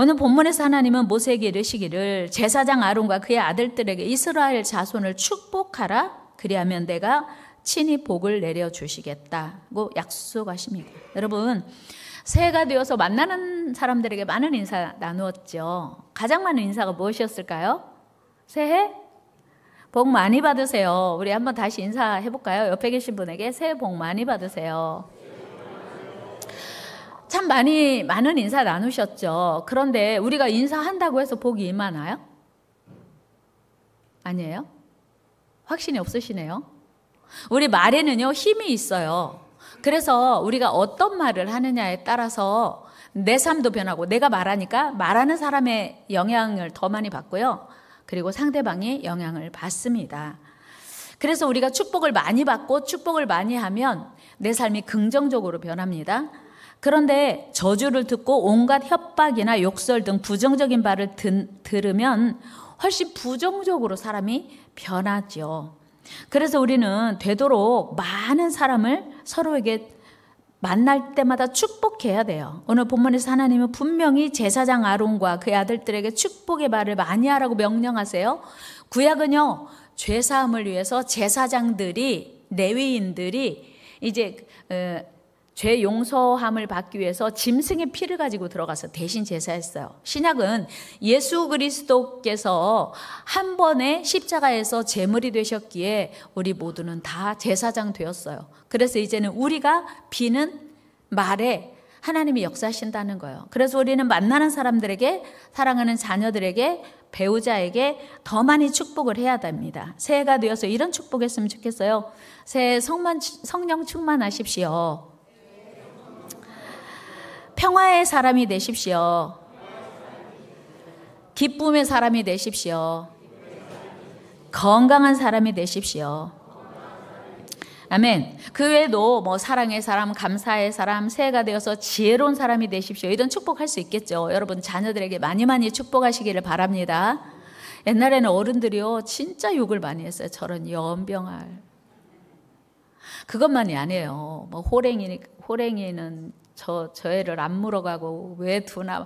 오늘 본문에서 하나님은 모세에게 이르시기를 제사장 아론과 그의 아들들에게 이스라엘 자손을 축복하라. 그리하면 내가 친히 복을 내려주시겠다고 약속하십니다. 여러분, 새해가 되어서 만나는 사람들에게 많은 인사 나누었죠. 가장 많은 인사가 무엇이었을까요? 새해 복 많이 받으세요. 우리 한번 다시 인사해 볼까요? 옆에 계신 분에게 새해 복 많이 받으세요. 참 많은 인사 나누셨죠. 그런데 우리가 인사한다고 해서 복이 임하나요? 아니에요? 확신이 없으시네요. 우리 말에는요, 힘이 있어요. 그래서 우리가 어떤 말을 하느냐에 따라서 내 삶도 변하고, 내가 말하니까 말하는 사람의 영향을 더 많이 받고요. 그리고 상대방이 영향을 받습니다. 그래서 우리가 축복을 많이 받고 축복을 많이 하면 내 삶이 긍정적으로 변합니다. 그런데 저주를 듣고 온갖 협박이나 욕설 등 부정적인 말을 들으면 훨씬 부정적으로 사람이 변하죠. 그래서 우리는 되도록 많은 사람을 서로에게 만날 때마다 축복해야 돼요. 오늘 본문에서 하나님은 분명히 제사장 아론과 그의 아들들에게 축복의 말을 많이 하라고 명령하세요. 구약은요, 죄사함을 위해서 제사장들이, 레위인들이 이제 죄 용서함을 받기 위해서 짐승의 피를 가지고 들어가서 대신 제사했어요. 신약은 예수 그리스도께서 한 번에 십자가에서 제물이 되셨기에 우리 모두는 다 제사장 되었어요. 그래서 이제는 우리가 비는 말에 하나님이 역사하신다는 거예요. 그래서 우리는 만나는 사람들에게, 사랑하는 자녀들에게, 배우자에게 더 많이 축복을 해야 됩니다. 새해가 되어서 이런 축복했으면 좋겠어요. 새해 성령 충만하십시오. 평화의 사람이 되십시오. 기쁨의 사람이 되십시오. 건강한 사람이 되십시오. 아멘. 그 외에도 뭐 사랑의 사람, 감사의 사람, 새해가 되어서 지혜로운 사람이 되십시오. 이런 축복할 수 있겠죠. 여러분 자녀들에게 많이 축복하시기를 바랍니다. 옛날에는 어른들이요 진짜 욕을 많이 했어요. 저런 연병알. 그것만이 아니에요. 뭐 호랭이는 저 애를 안 물어가고 왜 두나,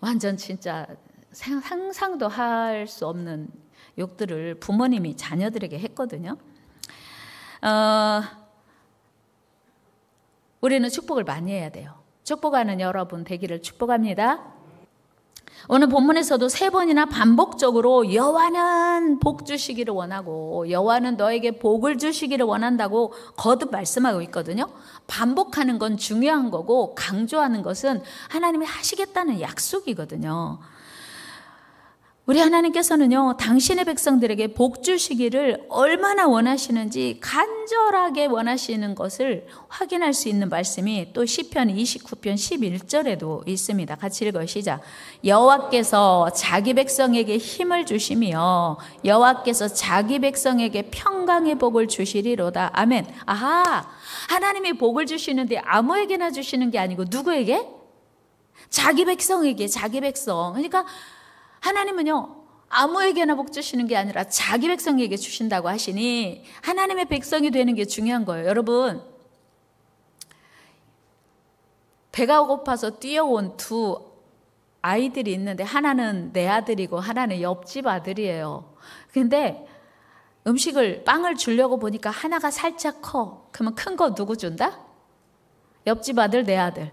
완전 진짜 상상도 할 수 없는 욕들을 부모님이 자녀들에게 했거든요. 우리는 축복을 많이 해야 돼요. 축복하는 여러분 되기를 축복합니다. 오늘 본문에서도 3번이나 반복적으로 여호와는 복 주시기를 원하고 여호와는 너에게 복을 주시기를 원한다고 거듭 말씀하고 있거든요. 반복하는 건 중요한 거고 강조하는 것은 하나님이 하시겠다는 약속이거든요. 우리 하나님께서는요, 당신의 백성들에게 복 주시기를 얼마나 원하시는지 간절하게 원하시는 것을 확인할 수 있는 말씀이 또 시편 29편 11절에도 있습니다. 같이 읽어요. 시작. 여호와께서 자기 백성에게 힘을 주시며 여호와께서 자기 백성에게 평강의 복을 주시리로다. 아멘. 아하, 하나님이 복을 주시는데 아무에게나 주시는 게 아니고 누구에게? 자기 백성에게, 자기 백성. 그러니까 하나님은요, 아무에게나 복 주시는 게 아니라 자기 백성에게 주신다고 하시니 하나님의 백성이 되는 게 중요한 거예요. 여러분, 배가 고파서 뛰어온 2 아이들이 있는데 하나는 내 아들이고 하나는 옆집 아들이에요. 근데 빵을 주려고 보니까 하나가 살짝 커. 그러면 큰 거 누구 준다? 옆집 아들, 내 아들.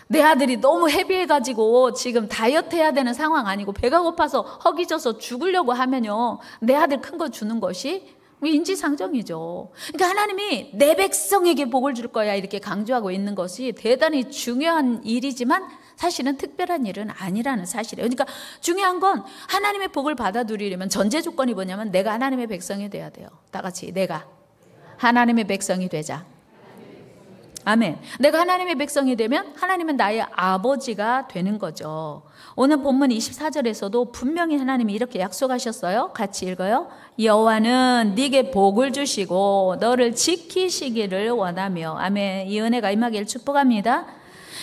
내 아들이 너무 헤비해가지고 지금 다이어트 해야 되는 상황 아니고 배가 고파서 허기져서 죽으려고 하면요, 내 아들 큰 거 주는 것이 인지상정이죠. 그러니까 하나님이 내 백성에게 복을 줄 거야 이렇게 강조하고 있는 것이 대단히 중요한 일이지만 사실은 특별한 일은 아니라는 사실이에요. 그러니까 중요한 건 하나님의 복을 받아 누리려면 전제 조건이 뭐냐면 내가 하나님의 백성이 돼야 돼요. 다 같이 내가 하나님의 백성이 되자. 아멘. 내가 하나님의 백성이 되면 하나님은 나의 아버지가 되는 거죠. 오늘 본문 24절에서도 분명히 하나님이 이렇게 약속하셨어요. 같이 읽어요. 여호와는 네게 복을 주시고 너를 지키시기를 원하며. 아멘. 이 은혜가 임하기를 축복합니다.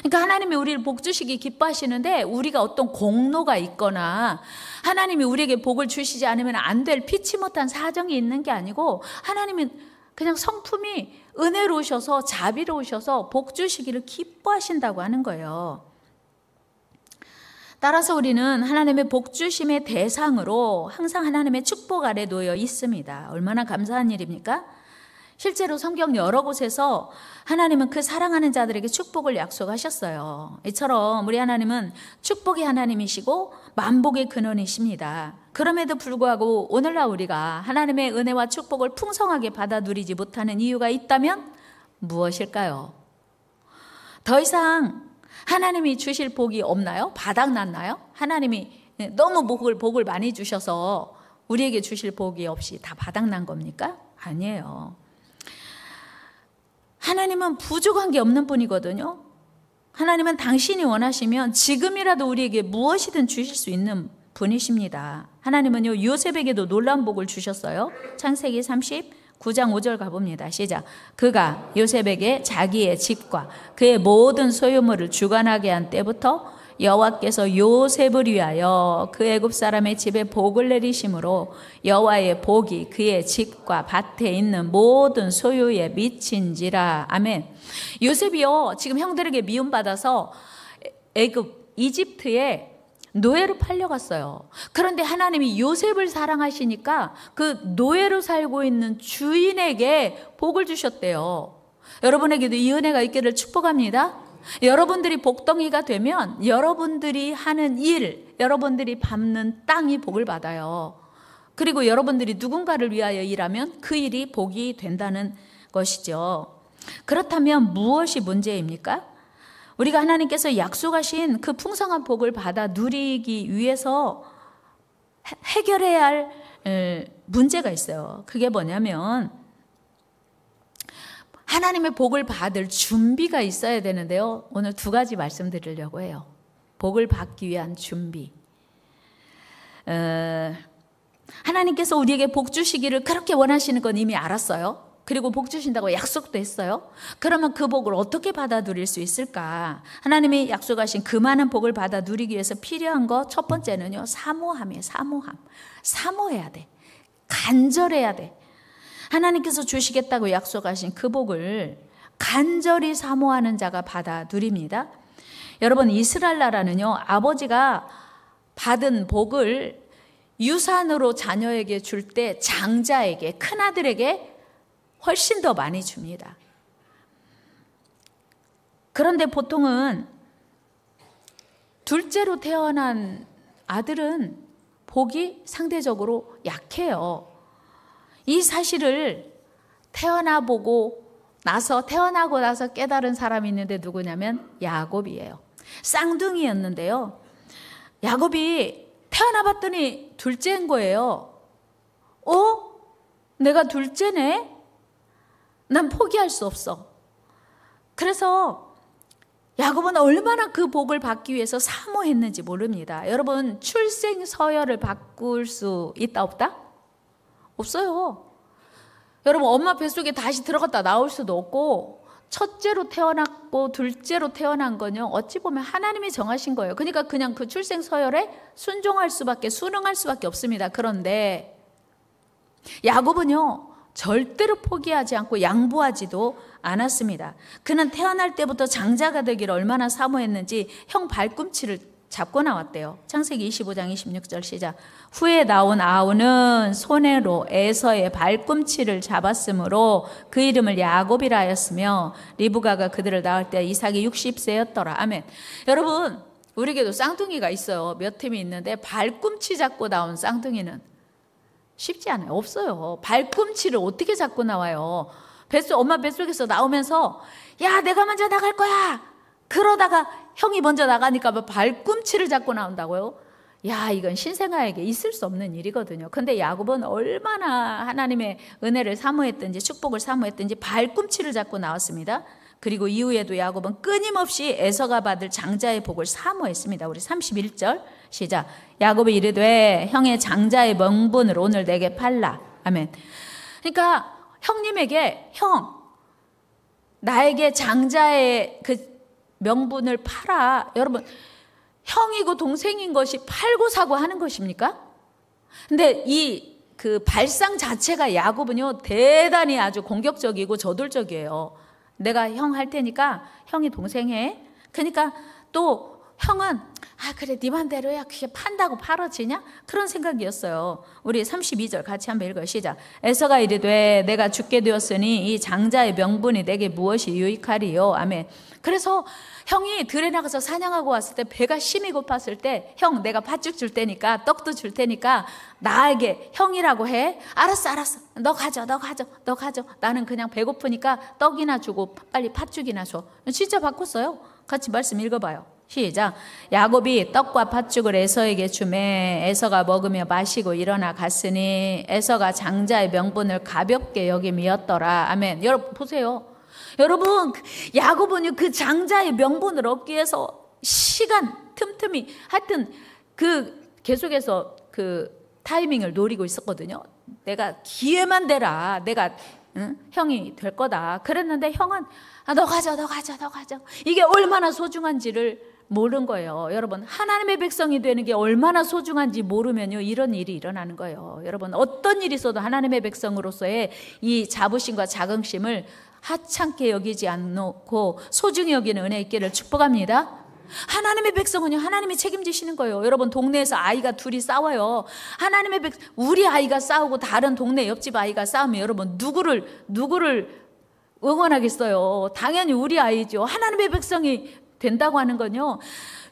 그러니까 하나님이 우리를 복 주시기 기뻐하시는데 우리가 어떤 공로가 있거나 하나님이 우리에게 복을 주시지 않으면 안 될 피치 못한 사정이 있는 게 아니고 하나님은 그냥 성품이 은혜로우셔서 자비로우셔서 복 주시기를 기뻐하신다고 하는 거예요. 따라서 우리는 하나님의 복 주심의 대상으로 항상 하나님의 축복 아래 놓여 있습니다. 얼마나 감사한 일입니까? 실제로 성경 여러 곳에서 하나님은 그 사랑하는 자들에게 축복을 약속하셨어요. 이처럼 우리 하나님은 축복의 하나님이시고 만복의 근원이십니다. 그럼에도 불구하고 오늘날 우리가 하나님의 은혜와 축복을 풍성하게 받아 누리지 못하는 이유가 있다면 무엇일까요? 더 이상 하나님이 주실 복이 없나요? 바닥났나요? 하나님이 너무 복을 많이 주셔서 우리에게 주실 복이 없이 다 바닥난 겁니까? 아니에요. 하나님은 부족한 게 없는 분이거든요. 하나님은 당신이 원하시면 지금이라도 우리에게 무엇이든 주실 수 있는 분이십니다. 하나님은요, 요셉에게도 놀라운 복을 주셨어요. 창세기 39장 5절 가봅니다. 시작. 그가 요셉에게 자기의 집과 그의 모든 소유물을 주관하게 한 때부터 여호와께서 요셉을 위하여 그 애굽 사람의 집에 복을 내리심으로 여호와의 복이 그의 집과 밭에 있는 모든 소유에 미친지라. 아멘. 요셉이요, 지금 형들에게 미움받아서 애굽 이집트에 노예로 팔려갔어요. 그런데 하나님이 요셉을 사랑하시니까 그 노예로 살고 있는 주인에게 복을 주셨대요. 여러분에게도 이 은혜가 있기를 축복합니다. 여러분들이 복덩이가 되면 여러분들이 하는 일, 여러분들이 밟는 땅이 복을 받아요. 그리고 여러분들이 누군가를 위하여 일하면 그 일이 복이 된다는 것이죠. 그렇다면 무엇이 문제입니까? 우리가 하나님께서 약속하신 그 풍성한 복을 받아 누리기 위해서 해결해야 할 문제가 있어요. 그게 뭐냐면 하나님의 복을 받을 준비가 있어야 되는데요. 오늘 두 가지 말씀드리려고 해요. 복을 받기 위한 준비. 하나님께서 우리에게 복 주시기를 그렇게 원하시는 건 이미 알았어요. 그리고 복 주신다고 약속도 했어요. 그러면 그 복을 어떻게 받아 누릴 수 있을까? 하나님이 약속하신 그 많은 복을 받아 누리기 위해서 필요한 거 첫 번째는요, 사모함이에요. 사모해야 돼. 간절해야 돼. 하나님께서 주시겠다고 약속하신 그 복을 간절히 사모하는 자가 받아 누립니다. 여러분, 이스라엘 나라는요, 아버지가 받은 복을 유산으로 자녀에게 줄 때 장자에게, 큰아들에게 훨씬 더 많이 줍니다. 그런데 보통은 둘째로 태어난 아들은 복이 상대적으로 약해요. 이 사실을 태어나고 나서 깨달은 사람이 있는데 누구냐면 야곱이에요. 쌍둥이였는데요. 야곱이 태어나 봤더니 둘째인 거예요. 내가 둘째네? 난 포기할 수 없어. 그래서 야곱은 얼마나 그 복을 받기 위해서 사모했는지 모릅니다. 여러분, 출생 서열을 바꿀 수 있다 없다? 없어요. 여러분, 엄마 뱃속에 다시 들어갔다 나올 수도 없고, 첫째로 태어났고 둘째로 태어난 건요, 어찌 보면 하나님이 정하신 거예요. 그러니까 그냥 그 출생 서열에 순응할 수밖에 없습니다. 그런데 야곱은요, 절대로 포기하지 않고 양보하지도 않았습니다. 그는 태어날 때부터 장자가 되기를 얼마나 사모했는지 형 발꿈치를 잡고 나왔대요. 창세기 25장 26절 시작. 후에 나온 아우는 손으로 에서의 발꿈치를 잡았으므로 그 이름을 야곱이라 하였으며 리브가가 그들을 낳을 때 이삭이 60세였더라. 아멘. 여러분, 우리에게도 쌍둥이가 있어요. 몇 팀이 있는데 발꿈치 잡고 나온 쌍둥이는 쉽지 않아요. 없어요. 발꿈치를 어떻게 잡고 나와요? 엄마 뱃속에서 나오면서 야, 내가 먼저 나갈 거야. 그러다가 형이 먼저 나가니까 발꿈치를 잡고 나온다고요? 야, 이건 신생아에게 있을 수 없는 일이거든요. 근데 야곱은 얼마나 하나님의 은혜를 사모했든지 축복을 사모했든지 발꿈치를 잡고 나왔습니다. 그리고 이후에도 야곱은 끊임없이 에서가 받을 장자의 복을 사모했습니다. 우리 31절 시작. 야곱이 이르되 형의 장자의 명분을 오늘 내게 팔라. 아멘. 그러니까 형님에게 나에게 장자의 그 명분을 팔아. 여러분, 형이고 동생인 것이 팔고 사고 하는 것입니까? 근데 그 발상 자체가 야곱은요, 대단히 아주 공격적이고 저돌적이에요. 내가 형 할 테니까 형이 동생 해. 그러니까 또 형은 그래 네 맘대로야. 그게 판다고 팔아지냐? 그런 생각이었어요. 우리 32절 같이 한번 읽어요. 시작. 에서가 이르되 내가 죽게 되었으니 이 장자의 명분이 내게 무엇이 유익하리요? 아멘. 그래서 형이 들에 나가서 사냥하고 왔을 때 배가 심히 고팠을 때 형 내가 팥죽 줄 테니까 떡도 줄 테니까 나에게 형이라고 해. 알았어 너 가져. 나는 그냥 배고프니까 떡이나 주고 빨리 팥죽이나 줘. 진짜 바꿨어요. 같이 말씀 읽어봐요. 시작. 야곱이 떡과 팥죽을 에서에게 주매 에서가 먹으며 마시고 일어나 갔으니 에서가 장자의 명분을 가볍게 여김이었더라. 아멘. 여러분 보세요. 여러분 야곱은 그 장자의 명분을 얻기 위해서 시간 틈틈이 하여튼 계속해서 타이밍을 노리고 있었거든요. 내가 기회만 되라. 내가 형이 될 거다. 그랬는데 형은 너 가져. 이게 얼마나 소중한지를 모르는 거예요. 여러분 하나님의 백성이 되는 게 얼마나 소중한지 모르면요 이런 일이 일어나는 거예요. 여러분 어떤 일이 있어도 하나님의 백성으로서의 이 자부심과 자긍심을 하찮게 여기지 않고 소중히 여기는 은혜 있기를 축복합니다. 하나님의 백성은요 하나님이 책임지시는 거예요. 여러분 동네에서 아이가 둘이 싸워요. 하나님의 백성 우리 아이가 싸우고 다른 동네 옆집 아이가 싸우면 여러분 누구를 응원하겠어요? 당연히 우리 아이죠. 하나님의 백성이 된다고 하는 건요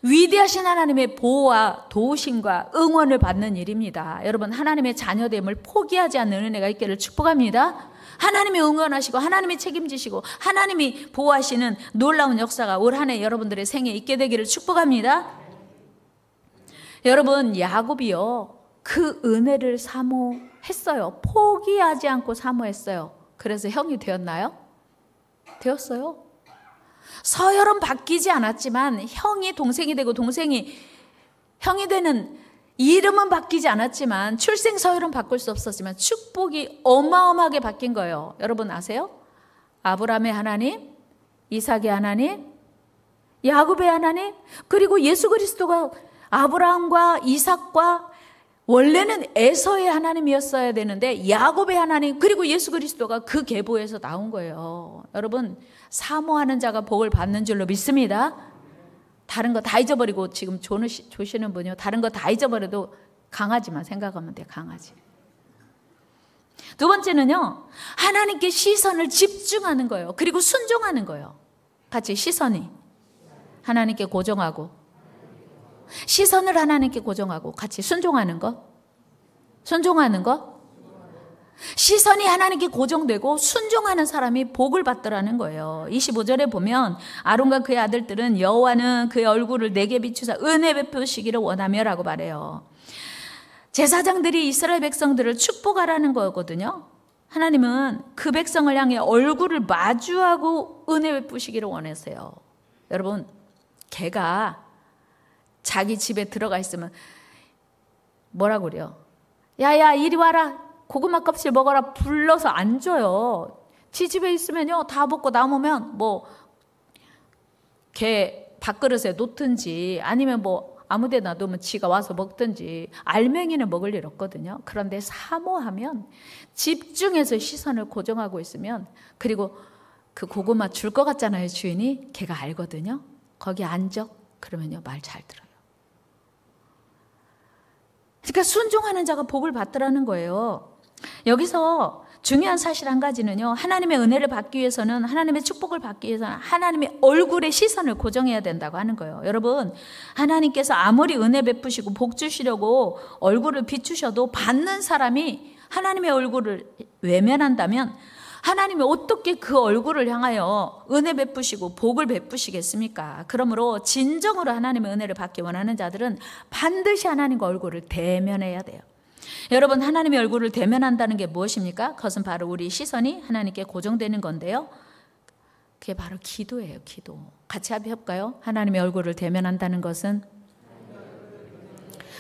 위대하신 하나님의 보호와 도우심과 응원을 받는 일입니다. 여러분 하나님의 자녀됨을 포기하지 않는 은혜가 있기를 축복합니다. 하나님이 응원하시고 하나님이 책임지시고 하나님이 보호하시는 놀라운 역사가 올 한 해 여러분들의 생에 있게 되기를 축복합니다. 여러분 야곱이요 그 은혜를 사모했어요. 포기하지 않고 사모했어요. 그래서 형이 되었나요? 되었어요. 서열은 바뀌지 않았지만 형이 동생이 되고 동생이 형이 되는 이름은 바뀌지 않았지만 출생 서열은 바꿀 수 없었지만 축복이 어마어마하게 바뀐 거예요. 여러분 아세요? 아브라함의 하나님, 이삭의 하나님, 야곱의 하나님, 그리고 예수 그리스도가 아브라함과 이삭과 원래는 에서의 하나님이었어야 되는데 야곱의 하나님 그리고 예수 그리스도가 그 계보에서 나온 거예요. 여러분 사모하는 자가 복을 받는 줄로 믿습니다. 다른 거 다 잊어버리고 지금 조시는 분이요 다른 거 다 잊어버려도 강아지만 생각하면 돼요. 강아지. 두 번째는요 하나님께 시선을 집중하는 거예요. 그리고 순종하는 거예요. 같이 시선이 하나님께 고정하고 시선을 하나님께 고정하고 같이 순종하는 거. 시선이 하나님께 고정되고 순종하는 사람이 복을 받더라는 거예요. 25절에 보면 아론과 그의 아들들은 여호와는 그의 얼굴을 내게 비추사 은혜 베푸시기를 원하며라고 말해요. 제사장들이 이스라엘 백성들을 축복하라는 거거든요. 하나님은 그 백성을 향해 얼굴을 마주하고 은혜 베푸시기를 원하세요. 여러분 개가 자기 집에 들어가 있으면 뭐라고 그래요? 야야 이리 와라. 고구마 껍질 먹어라. 불러서 안 줘요. 지 집에 있으면요 다 먹고 남으면 개 밥그릇에 놓든지 아니면 아무 데나 놔두면 지가 와서 먹든지 알맹이는 먹을 일 없거든요. 그런데 사모하면 집중해서 시선을 고정하고 있으면 그리고 그 고구마 줄 것 같잖아요. 주인이 걔가 알거든요. 거기 앉아. 그러면요 말 잘 들어요. 그러니까 순종하는 자가 복을 받더라는 거예요. 여기서 중요한 사실 한 가지는요. 하나님의 은혜를 받기 위해서는 하나님의 축복을 받기 위해서는 하나님의 얼굴에 시선을 고정해야 된다고 하는 거예요. 여러분 하나님께서 아무리 은혜 베푸시고 복 주시려고 얼굴을 비추셔도 받는 사람이 하나님의 얼굴을 외면한다면 하나님이 어떻게 그 얼굴을 향하여 은혜 베푸시고 복을 베푸시겠습니까? 그러므로 진정으로 하나님의 은혜를 받기 원하는 자들은 반드시 하나님과 얼굴을 대면해야 돼요. 여러분 하나님의 얼굴을 대면한다는 게 무엇입니까? 그것은 바로 우리 시선이 하나님께 고정되는 건데요. 그게 바로 기도예요. 기도. 같이 합의할까요? 하나님의 얼굴을 대면한다는 것은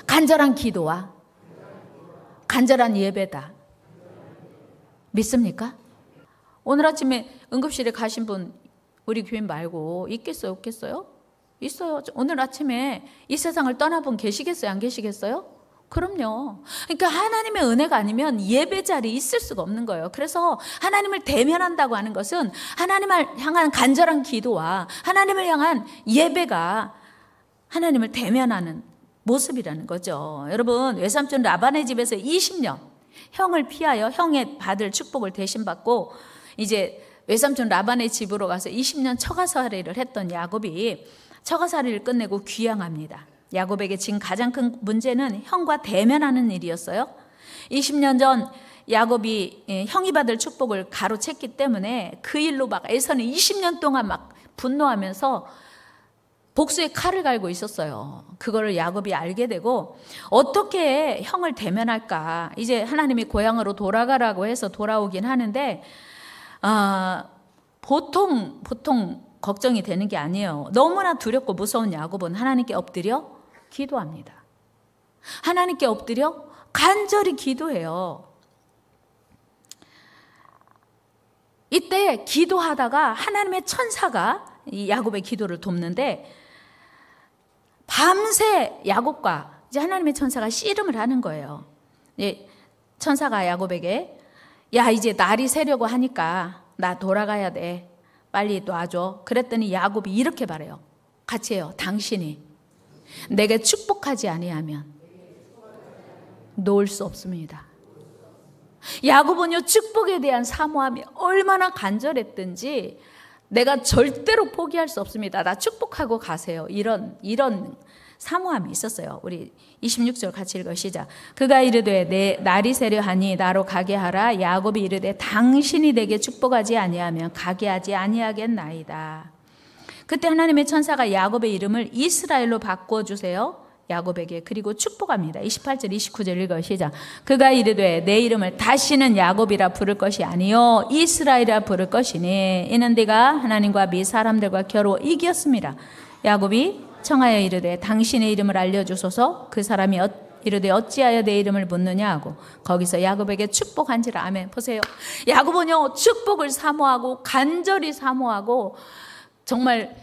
간절한 기도와 간절한 예배다. 믿습니까? 오늘 아침에 응급실에 가신 분 우리 교인 말고 있겠어요? 없겠어요? 있어요. 오늘 아침에 이 세상을 떠난 분 계시겠어요? 안 계시겠어요? 그럼요. 그러니까 하나님의 은혜가 아니면 예배 자리에 있을 수가 없는 거예요. 그래서 하나님을 대면한다고 하는 것은 하나님을 향한 간절한 기도와 하나님을 향한 예배가 하나님을 대면하는 모습이라는 거죠. 여러분, 외삼촌 라반의 집에서 20년 형을 피하여 형의 받을 축복을 대신 받고 이제 외삼촌 라반의 집으로 가서 20년 처가살이를 했던 야곱이 처가살이를 끝내고 귀향합니다. 야곱에게 지금 가장 큰 문제는 형과 대면하는 일이었어요. 20년 전 야곱이 형이 받을 축복을 가로챘기 때문에 그 일로 막 에서는 20년 동안 막 분노하면서 복수의 칼을 갈고 있었어요. 그거를 야곱이 알게 되고 어떻게 형을 대면할까? 이제 하나님이 고향으로 돌아가라고 해서 돌아오긴 하는데 보통 걱정이 되는 게 아니에요. 너무나 두렵고 무서운 야곱은 하나님께 엎드려 기도합니다. 하나님께 엎드려 간절히 기도해요. 이때 기도하다가 하나님의 천사가 이 야곱의 기도를 돕는데 밤새 야곱과 이제 하나님의 천사가 씨름을 하는 거예요. 천사가 야곱에게 야 이제 날이 새려고 하니까 나 돌아가야 돼. 빨리 놔줘. 그랬더니 야곱이 이렇게 말해요. 같이 해요. 당신이 내게 축복하지 아니하면 놓을 수 없습니다. 야곱은요 축복에 대한 사모함이 얼마나 간절했든지 내가 절대로 포기할 수 없습니다. 나 축복하고 가세요. 이런 사모함이 있었어요. 우리 26절 같이 읽어 시작. 그가 이르되 내 날이 새려 하니 나로 가게 하라. 야곱이 이르되 당신이 내게 축복하지 아니하면 가게 하지 아니하겠나이다. 그때 하나님의 천사가 야곱의 이름을 이스라엘로 바꿔주세요. 야곱에게 그리고 축복합니다. 28절 29절 읽어 시작. 그가 이르되 내 이름을 다시는 야곱이라 부를 것이 아니요 이스라엘이라 부를 것이니 이는 네가 하나님과 미 사람들과 겨루 이겼습니다. 야곱이 청하여 이르되 당신의 이름을 알려주소서. 그 사람이 이르되 어찌하여 내 이름을 묻느냐 하고 거기서 야곱에게 축복한지라. 아멘. 보세요. 야곱은요 축복을 사모하고 간절히 사모하고 정말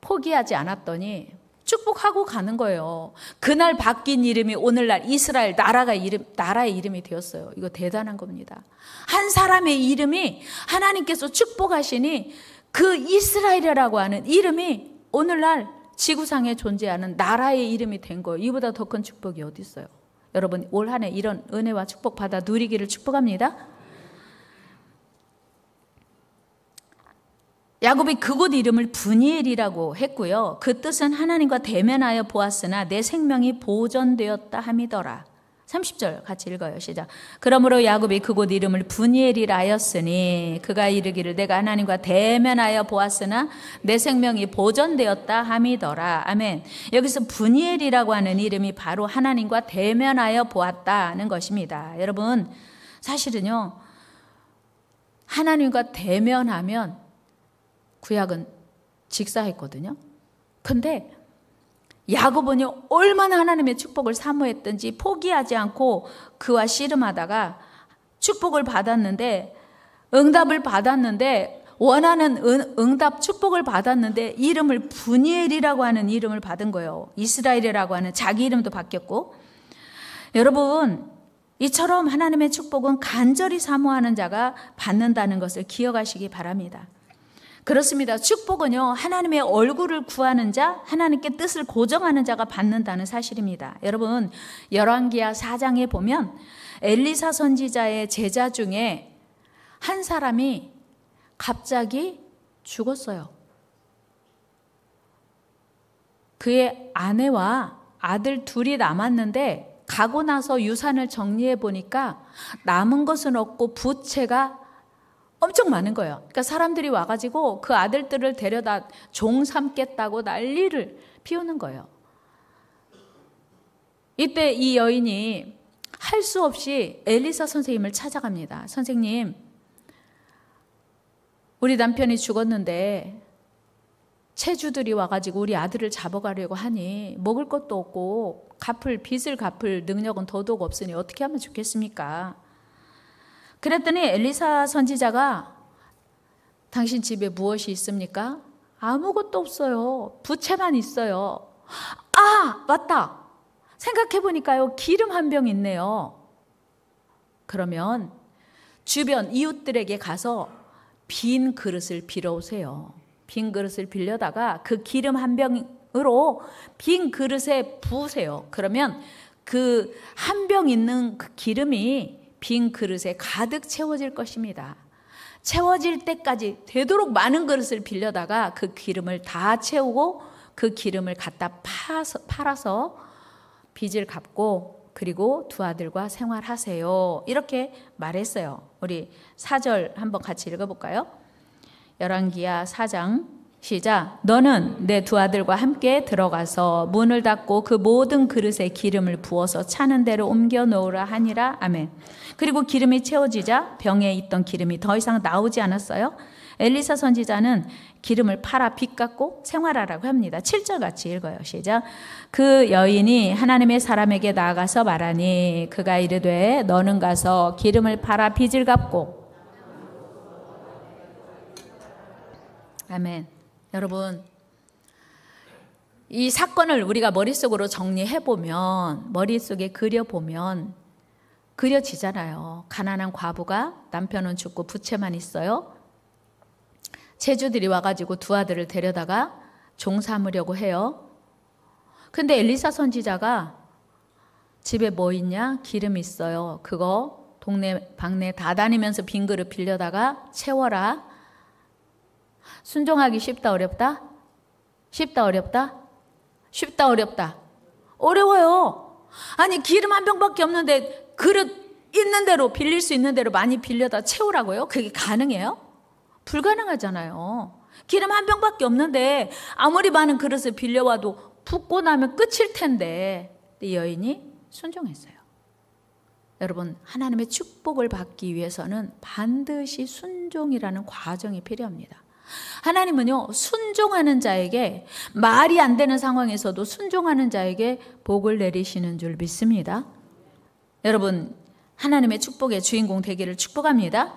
포기하지 않았더니 축복하고 가는 거예요. 그날 바뀐 이름이 오늘날 이스라엘 나라의 이름이 되었어요. 이거 대단한 겁니다. 한 사람의 이름이 하나님께서 축복하시니 그 이스라엘이라고 하는 이름이 오늘날 지구상에 존재하는 나라의 이름이 된 거예요. 이보다 더 큰 축복이 어디 있어요? 여러분 올 한 해 이런 은혜와 축복 받아 누리기를 축복합니다. 야곱이 그곳 이름을 브니엘이라고 했고요. 그 뜻은 하나님과 대면하여 보았으나 내 생명이 보존되었다 함이더라. 30절 같이 읽어요. 시작. 그러므로 야곱이 그곳 이름을 브니엘이라 하였으니 그가 이르기를 내가 하나님과 대면하여 보았으나 내 생명이 보존되었다 함이더라. 아멘. 여기서 브니엘이라고 하는 이름이 바로 하나님과 대면하여 보았다는 것입니다. 여러분 사실은요 하나님과 대면하면 구약은 직사했거든요. 근데 야곱은요 얼마나 하나님의 축복을 사모했든지 포기하지 않고 그와 씨름하다가 축복을 받았는데 응답을 받았는데 원하는 응답 축복을 받았는데 이름을 브니엘이라고 하는 이름을 받은 거예요. 이스라엘이라고 하는 자기 이름도 바뀌었고. 여러분 이처럼 하나님의 축복은 간절히 사모하는 자가 받는다는 것을 기억하시기 바랍니다. 그렇습니다. 축복은요 하나님의 얼굴을 구하는 자, 하나님께 뜻을 고정하는 자가 받는다는 사실입니다. 여러분 열왕기하 4장에 보면 엘리사 선지자의 제자 중에 한 사람이 갑자기 죽었어요. 그의 아내와 아들 둘이 남았는데 가고 나서 유산을 정리해 보니까 남은 것은 없고 부채가 엄청 많은 거예요. 그러니까 사람들이 와가지고 그 아들들을 데려다 종 삼겠다고 난리를 피우는 거예요. 이때 이 여인이 할 수 없이 엘리사 선생님을 찾아갑니다. 선생님, 우리 남편이 죽었는데 체주들이 와가지고 우리 아들을 잡아가려고 하니 먹을 것도 없고 빚을 갚을 능력은 더더욱 없으니 어떻게 하면 좋겠습니까? 그랬더니 엘리사 선지자가 당신 집에 무엇이 있습니까? 아무것도 없어요. 부채만 있어요. 아, 맞다. 생각해보니까요. 기름 한 병 있네요. 그러면 주변 이웃들에게 가서 빈 그릇을 빌어오세요. 빈 그릇을 빌려다가 그 기름 한 병 기름으로 빈 그릇에 부으세요. 그러면 그 한 병 있는 그 기름이 빈 그릇에 가득 채워질 것입니다. 채워질 때까지 되도록 많은 그릇을 빌려다가 그 기름을 다 채우고 그 기름을 갖다 팔아서 빚을 갚고 그리고 두 아들과 생활하세요. 이렇게 말했어요. 우리 4절 한번 같이 읽어볼까요? 열왕기야 4장 시작. 너는 내 두 아들과 함께 들어가서 문을 닫고 그 모든 그릇에 기름을 부어서 차는 대로 옮겨 놓으라 하니라. 아멘. 그리고 기름이 채워지자 병에 있던 기름이 더 이상 나오지 않았어요. 엘리사 선지자는 기름을 팔아 빚 갚고 생활하라고 합니다. 7절 같이 읽어요. 시작. 그 여인이 하나님의 사람에게 나아가서 말하니 그가 이르되 너는 가서 기름을 팔아 빚을 갚고. 아멘. 여러분, 이 사건을 우리가 머릿속으로 정리해보면, 머릿속에 그려보면 그려지잖아요. 가난한 과부가 남편은 죽고 부채만 있어요. 체주들이 와가지고 두 아들을 데려다가 종 삼으려고 해요. 근데 엘리사 선지자가 집에 뭐 있냐? 기름 있어요. 그거 동네 방네 다 다니면서 빈 그릇 빌려다가 채워라. 순종하기 쉽다 어렵다? 쉽다 어렵다? 쉽다 어렵다? 어려워요. 아니 기름 한 병밖에 없는데 그릇 있는 대로 빌릴 수 있는 대로 많이 빌려다 채우라고요? 그게 가능해요? 불가능하잖아요. 기름 한 병밖에 없는데 아무리 많은 그릇을 빌려와도 붓고 나면 끝일 텐데 이 여인이 순종했어요. 여러분, 하나님의 축복을 받기 위해서는 반드시 순종이라는 과정이 필요합니다. 하나님은요, 순종하는 자에게, 말이 안 되는 상황에서도 순종하는 자에게 복을 내리시는 줄 믿습니다. 여러분, 하나님의 축복의 주인공 되기를 축복합니다.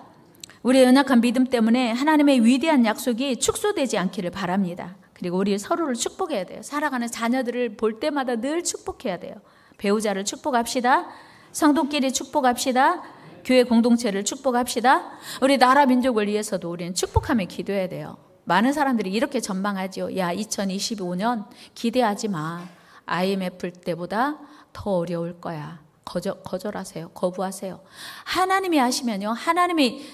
우리의 연약한 믿음 때문에 하나님의 위대한 약속이 축소되지 않기를 바랍니다. 그리고 우리 서로를 축복해야 돼요. 살아가는 자녀들을 볼 때마다 늘 축복해야 돼요. 배우자를 축복합시다. 성도끼리 축복합시다. 교회 공동체를 축복합시다. 우리 나라 민족을 위해서도 우리는 축복하며 기도해야 돼요. 많은 사람들이 이렇게 전망하죠. 야, 2025년 기대하지 마. IMF 때보다 더 어려울 거야. 거절하세요. 거부하세요. 하나님이 하시면요. 하나님이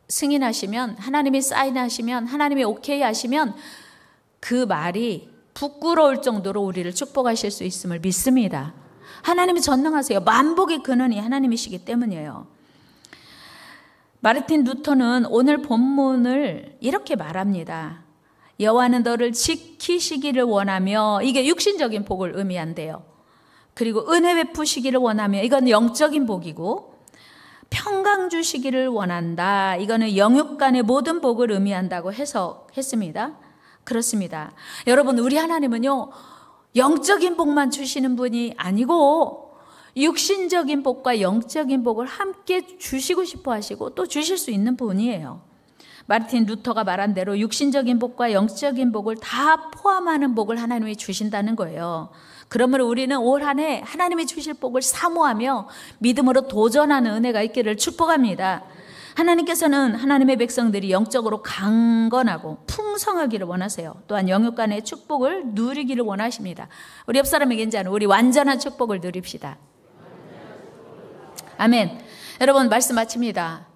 승인하시면, 하나님이 사인하시면, 하나님이 오케이 하시면 그 말이 부끄러울 정도로 우리를 축복하실 수 있음을 믿습니다. 하나님이 전능하세요. 만복의 근원이 하나님이시기 때문이에요. 마르틴 루터는 오늘 본문을 이렇게 말합니다. 여호와는 너를 지키시기를 원하며, 이게 육신적인 복을 의미한대요. 그리고 은혜 베푸시기를 원하며, 이건 영적인 복이고, 평강 주시기를 원한다. 이거는 영육 간의 모든 복을 의미한다고 해석했습니다. 그렇습니다. 여러분, 우리 하나님은요, 영적인 복만 주시는 분이 아니고 육신적인 복과 영적인 복을 함께 주시고 싶어 하시고 또 주실 수 있는 분이에요. 마르틴 루터가 말한 대로 육신적인 복과 영적인 복을 다 포함하는 복을 하나님이 주신다는 거예요. 그러므로 우리는 올 한 해 하나님이 주실 복을 사모하며 믿음으로 도전하는 은혜가 있기를 축복합니다. 하나님께서는 하나님의 백성들이 영적으로 강건하고 풍성하기를 원하세요. 또한 영육 간의 축복을 누리기를 원하십니다. 우리 옆 사람에게 인자는 우리 완전한 축복을 누립시다. 아멘. 여러분, 말씀 마칩니다.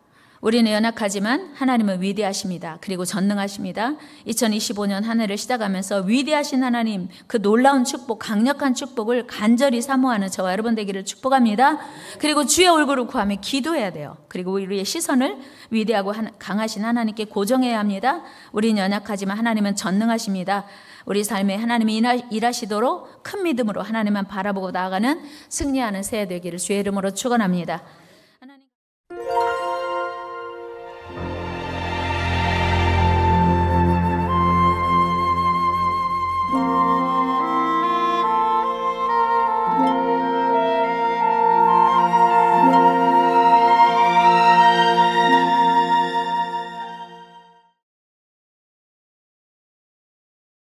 우리는 연약하지만 하나님은 위대하십니다. 그리고 전능하십니다. 2025년 한 해를 시작하면서 위대하신 하나님, 그 놀라운 축복, 강력한 축복을 간절히 사모하는 저와 여러분 되기를 축복합니다. 그리고 주의 얼굴을 구하며 기도해야 돼요. 그리고 우리의 시선을 위대하고 강하신 하나님께 고정해야 합니다. 우리는 연약하지만 하나님은 전능하십니다. 우리 삶에 하나님이 일하시도록 큰 믿음으로 하나님만 바라보고 나아가는 승리하는 새해 되기를 주의 이름으로 축원합니다.